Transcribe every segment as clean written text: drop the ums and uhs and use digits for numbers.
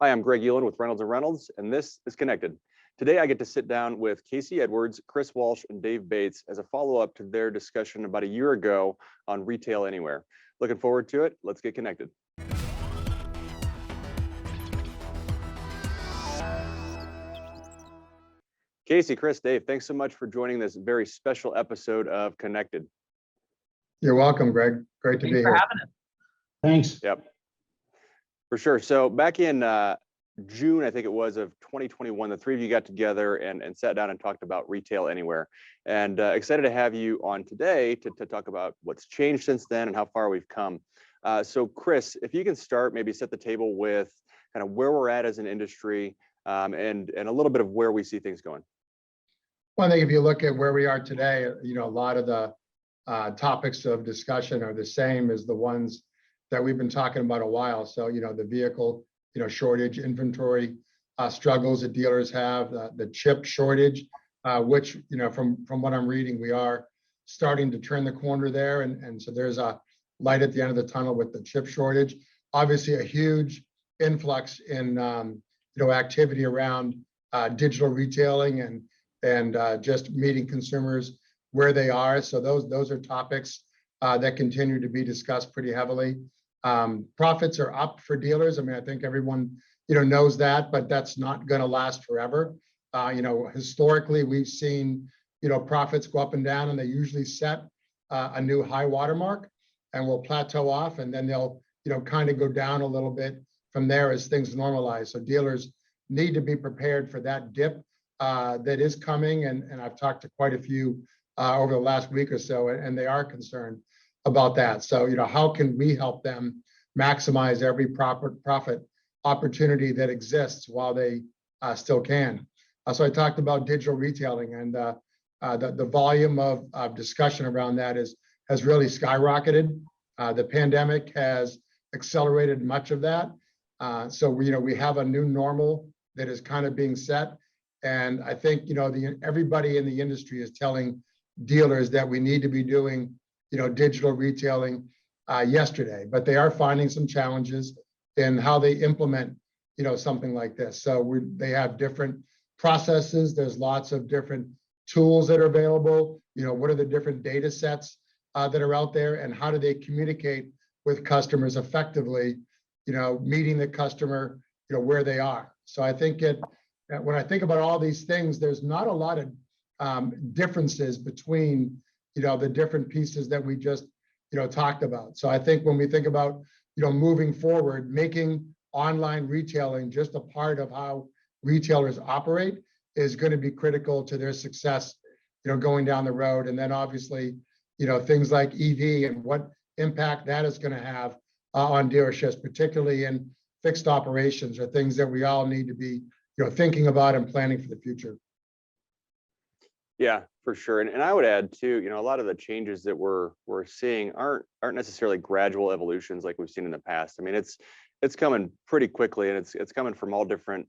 Hi, I'm Greg Elin with Reynolds & Reynolds, and this is Connected. Today, I get to sit down with Casey Edwards, Chris Walsh, and Dave Bates as a follow-up to their discussion about a year ago on Retail Anywhere. Looking forward to it. Let's get connected. Casey, Chris, Dave, thanks so much for joining this very special episode of Connected. You're welcome, Greg. Great to be here. Having it. Thanks. Yep, for sure. So back in June, I think it was, of 2021, the three of you got together and sat down and talked about Retail Anywhere. And excited to have you on today to talk about what's changed since then and how far we've come. So Chris, if you can start, maybe set the table with kind of where we're at as an industry and a little bit of where we see things going. Well, I think if you look at where we are today, a lot of the topics of discussion are the same as the ones that we've been talking about a while. So, the vehicle, shortage, inventory struggles that dealers have, the chip shortage, which, from what I'm reading, we are starting to turn the corner there. And so there's a light at the end of the tunnel with the chip shortage. Obviously, a huge influx in, activity around digital retailing and just meeting consumers where they are. So those are topics that continue to be discussed pretty heavily. Profits are up for dealers. I mean, I think everyone, knows that, but that's not going to last forever. Historically, we've seen, profits go up and down, and they usually set a new high watermark and will plateau off, and then they'll, kind of go down a little bit from there as things normalize. So dealers need to be prepared for that dip that is coming. And I've talked to quite a few over the last week or so, and they are concerned about that. So, how can we help them maximize every profit opportunity that exists while they still can? So I talked about digital retailing, and the volume of discussion around that has really skyrocketed. The pandemic has accelerated much of that. So we have a new normal that is kind of being set. And I think, everybody in the industry is telling dealers that we need to be doing, digital retailing yesterday, but they are finding some challenges in how they implement, something like this. So they have different processes. There's lots of different tools that are available. What are the different data sets that are out there, and how do they communicate with customers effectively, meeting the customer, where they are. So I think when I think about all these things, there's not a lot of differences between, the different pieces that we just, talked about. So I think when we think about, moving forward, making online retailing just a part of how retailers operate is going to be critical to their success, going down the road. And then obviously, things like EV and what impact that is going to have on dealerships, particularly in fixed operations, are things that we all need to be, thinking about and planning for the future. Yeah, for sure. And I would add too, a lot of the changes that we're seeing aren't necessarily gradual evolutions like we've seen in the past. I mean, it's coming pretty quickly, and it's coming from all different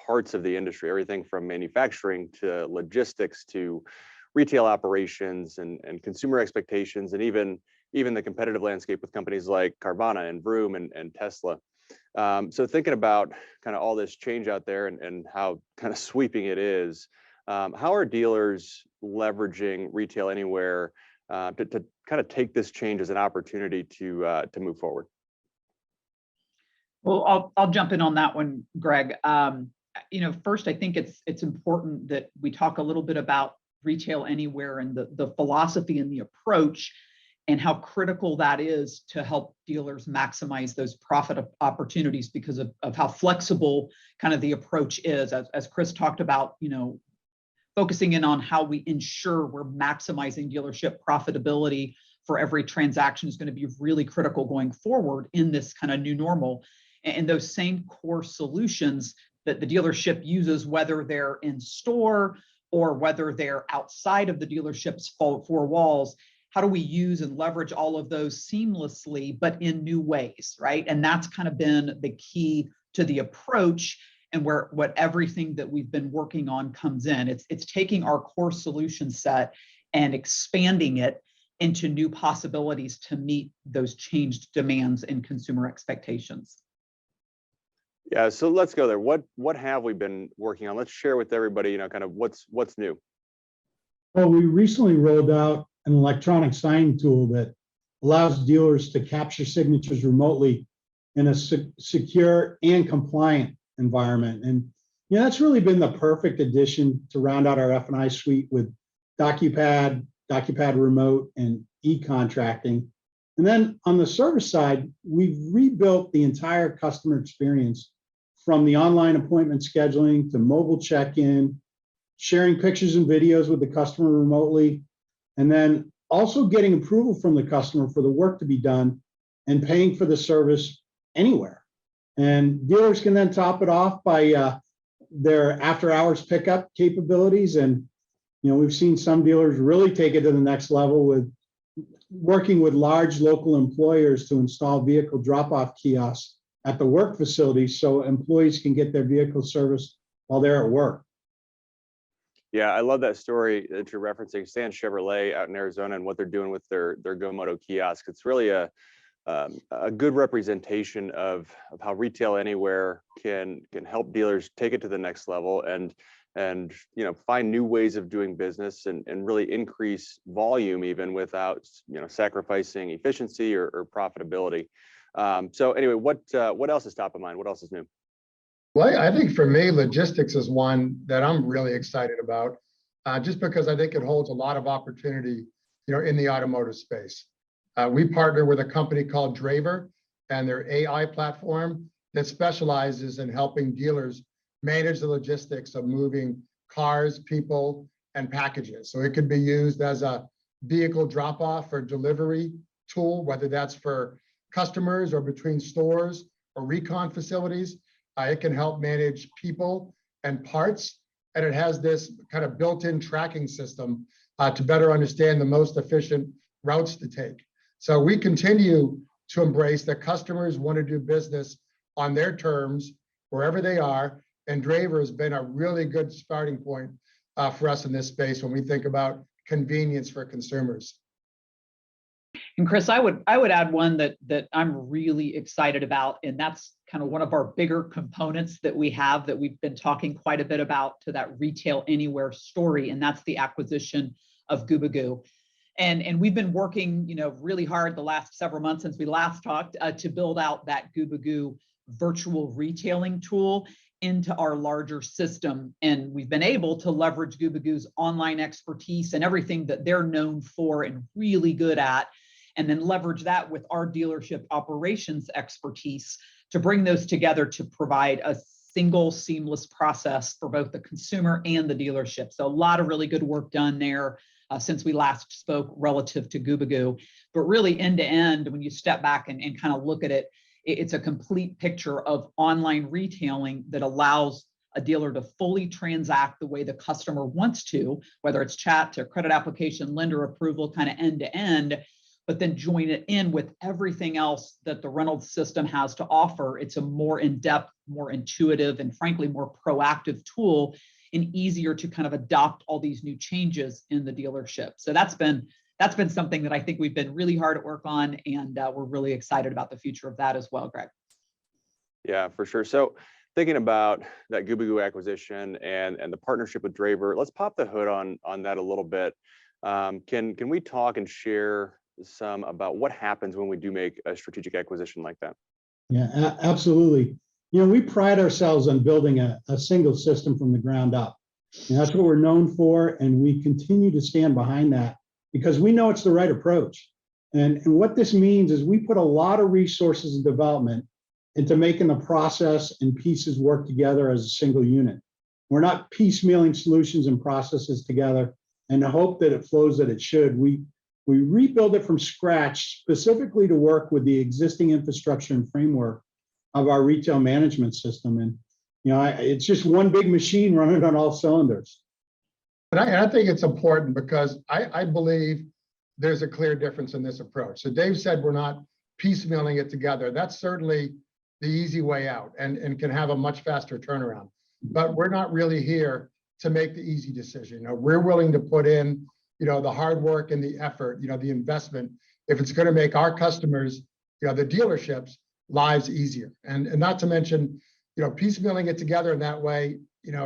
parts of the industry, everything from manufacturing to logistics to retail operations and consumer expectations, and even the competitive landscape with companies like Carvana and Vroom and Tesla. So thinking about kind of all this change out there and how kind of sweeping it is, how are dealers leveraging Retail Anywhere to kind of take this change as an opportunity to move forward? Well, I'll jump in on that one, Greg. First, I think it's important that we talk a little bit about Retail Anywhere and the philosophy and the approach, and how critical that is to help dealers maximize those profit opportunities because of how flexible kind of the approach is. As Chris talked about, focusing in on how we ensure we're maximizing dealership profitability for every transaction is going to be really critical going forward in this kind of new normal. And those same core solutions that the dealership uses, whether they're in store or whether they're outside of the dealership's four walls, how do we use and leverage all of those seamlessly, but in new ways, right? And that's kind of been the key to the approach, and what everything that we've been working on comes in. It's taking our core solution set and expanding it into new possibilities to meet those changed demands and consumer expectations. Yeah, so let's go there. What have we been working on? Let's share with everybody, kind of what's new. Well, we recently rolled out an electronic signing tool that allows dealers to capture signatures remotely in a secure and compliant environment. And that's really been the perfect addition to round out our F&I suite with DocuPad, DocuPad Remote, and e-contracting. And then on the service side, we've rebuilt the entire customer experience from the online appointment scheduling to mobile check-in, sharing pictures and videos with the customer remotely, and then also getting approval from the customer for the work to be done and paying for the service anywhere. And dealers can then top it off by their after-hours pickup capabilities. And we've seen some dealers really take it to the next level with working with large local employers to install vehicle drop-off kiosks at the work facility so employees can get their vehicle serviced while they're at work. Yeah, I love that story that you're referencing, Stan Chevrolet out in Arizona and what they're doing with their GoMoto kiosk. It's really a good representation of how Retail Anywhere can help dealers take it to the next level and find new ways of doing business and really increase volume even without sacrificing efficiency or profitability. So anyway, what else is top of mind? What else is new? Well, I think for me, logistics is one that I'm really excited about, just because I think it holds a lot of opportunity, in the automotive space. We partner with a company called Draver and their AI platform that specializes in helping dealers manage the logistics of moving cars, people, and packages. So it could be used as a vehicle drop-off or delivery tool, whether that's for customers or between stores or recon facilities. It can help manage people and parts, and it has this kind of built-in tracking system to better understand the most efficient routes to take. So we continue to embrace that customers want to do business on their terms, wherever they are, and Draver has been a really good starting point for us in this space when we think about convenience for consumers. And Chris, I would add one that I'm really excited about, and that's kind of one of our bigger components that we've been talking quite a bit about to that Retail Anywhere story, and that's the acquisition of Gubagoo. And we've been working, really hard the last several months since we last talked to build out that Gubagoo virtual retailing tool into our larger system. And we've been able to leverage Gubagoo's online expertise and everything that they're known for and really good at, and then leverage that with our dealership operations expertise to bring those together to provide a single seamless process for both the consumer and the dealership. So a lot of really good work done there since we last spoke relative to Gubagoo. But really end to end, when you step back and kind of look at it, it's a complete picture of online retailing that allows a dealer to fully transact the way the customer wants to, whether it's chat to credit application, lender approval, kind of end to end, but then join it in with everything else that the Reynolds system has to offer. It's a more in-depth, more intuitive, and frankly, more proactive tool, and easier to kind of adopt all these new changes in the dealership. So that's been something that I think we've been really hard at work on, and we're really excited about the future of that as well, Greg. Yeah, for sure. So thinking about that Gubagoo acquisition and the partnership with Draver, let's pop the hood on that a little bit. Can we talk and share some about what happens when we do make a strategic acquisition like that? Yeah, absolutely. We pride ourselves on building a single system from the ground up. And that's what we're known for, and we continue to stand behind that because we know it's the right approach. And what this means is we put a lot of resources and development into making the process and pieces work together as a single unit. We're not piecemealing solutions and processes together and hope that it flows that it should. We rebuild it from scratch specifically to work with the existing infrastructure and framework of our retail management system. And, it's just one big machine running on all cylinders. And I think it's important because I believe there's a clear difference in this approach. So Dave said we're not piecemealing it together. That's certainly the easy way out and can have a much faster turnaround. But we're not really here to make the easy decision. We're willing to put in the hard work and the effort, the investment, if it's going to make our customers, the dealerships lives easier. And not to mention piecemealing it together in that way,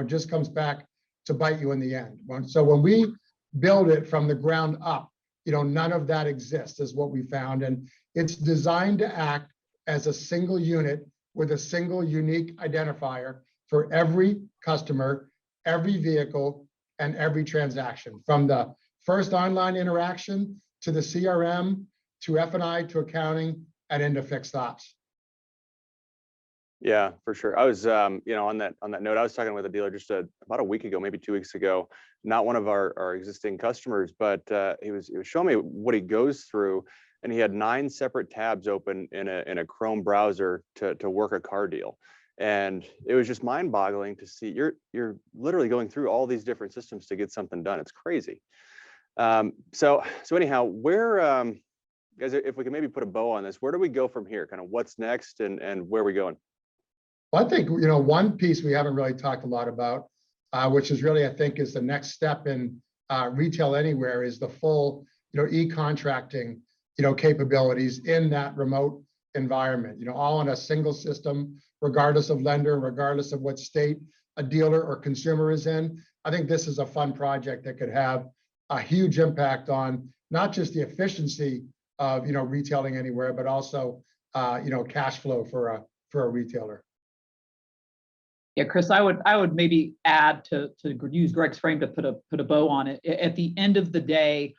just comes back to bite you in the end. So when we build it from the ground up, none of that exists, is what we found. And it's designed to act as a single unit with a single unique identifier for every customer, every vehicle, and every transaction, from the first online interaction to the CRM, to F&I, to accounting, and into fixed ops. Yeah, for sure. I was, on that note, I was talking with a dealer just about a week ago, maybe 2 weeks ago. Not one of our existing customers, but he was showing me what he goes through, and he had 9 separate tabs open in a Chrome browser to work a car deal, and it was just mind-boggling to see you're literally going through all these different systems to get something done. It's crazy. So anyhow, where guys, if we can maybe put a bow on this, where do we go from here? Kind of what's next, and where are we going? Well, I think, one piece we haven't really talked a lot about, which is really, I think, is the next step in Retail Anywhere, is the full, e-contracting, capabilities in that remote environment, all in a single system, regardless of lender, regardless of what state a dealer or consumer is in. I think this is a fun project that could have a huge impact on not just the efficiency of, retailing anywhere, but also, cash flow for a retailer. Yeah, Chris, I would maybe add to use Greg's frame to put a bow on it. At the end of the day,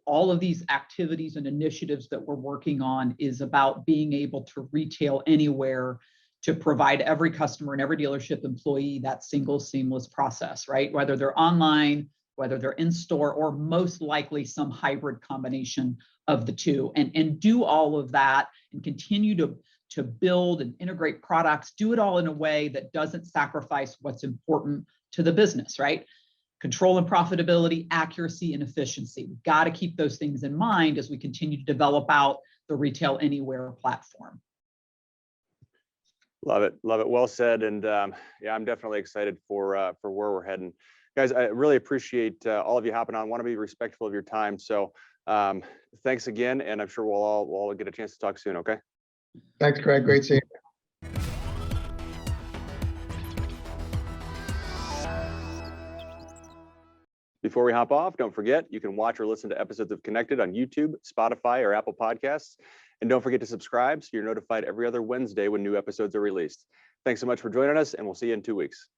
all of these activities and initiatives that we're working on is about being able to retail anywhere, to provide every customer and every dealership employee that single seamless process, right? Whether they're online, whether they're in store, or most likely some hybrid combination of the two, and do all of that and continue to build and integrate products, do it all in a way that doesn't sacrifice what's important to the business, right? Control and profitability, accuracy and efficiency. We've got to keep those things in mind as we continue to develop out the Retail Anywhere platform. Love it. Love it. Well said. And yeah, I'm definitely excited for where we're heading. Guys, I really appreciate all of you hopping on. Want to be respectful of your time. So thanks again. And I'm sure we'll all get a chance to talk soon. Okay. Thanks, Greg. Great seeing you. Before we hop off, don't forget, you can watch or listen to episodes of Connected on YouTube, Spotify, or Apple Podcasts. And don't forget to subscribe so you're notified every other Wednesday when new episodes are released. Thanks so much for joining us, and we'll see you in 2 weeks.